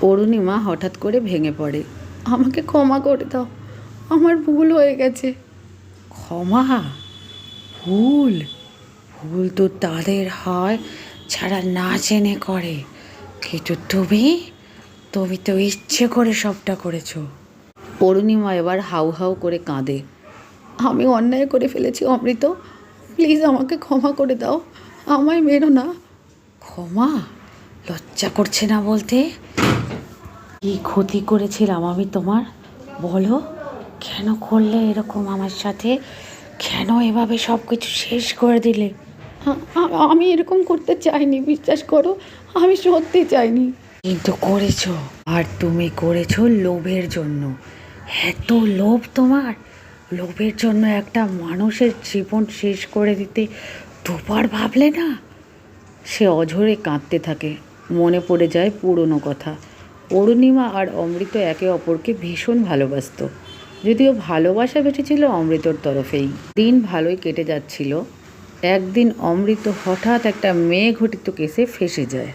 অরুণিমা হঠাৎ করে ভেঙে পড়ে। আমাকে ক্ষমা করে দাও, আমার ভুল হয়ে গেছে। ক্ষমা? ভুল? ভুল তো তাদের হয় যারা না জেনে করে, কিন্তু তুমি তুমি তো ইচ্ছে করে সবটা করেছো। অরুণিমা এবার হাউ হাউ করে কাঁদে। আমি অন্যায় করে ফেলেছি অমৃত, প্লিজ আমাকে ক্ষমা করে দাও, আমায় মেরো না। ক্ষমা? লজ্জা করছে না বলতে? কি ক্ষতি করেছিলাম আমি তোমার, বলো? কেন করলে এরকম আমার সাথে? কেন এভাবে সব কিছু শেষ করে দিলে? আমি এরকম করতে চাইনি, বিশ্বাস করো, আমি সত্যি চাইনি। কিন্তু করেছো, আর তুমি করেছো লোভের জন্য। এত লোভ তোমার! লোভের জন্য একটা মানুষের জীবন শেষ করে দিতে দুবার ভাবলে না? সে অঝরে কাঁদতে থাকে। মনে পড়ে যায় পুরনো কথা। অরুণিমা আর অমৃত একে অপরকে ভীষণ ভালোবাসত, যদিও ভালোবাসা বেঁচেছিল অমৃতর তরফেই। দিন ভালোই কেটে যাচ্ছিল। একদিন অমৃত হঠাৎ একটা মেয়ে ঘটিত কেসে ফেঁসে যায়।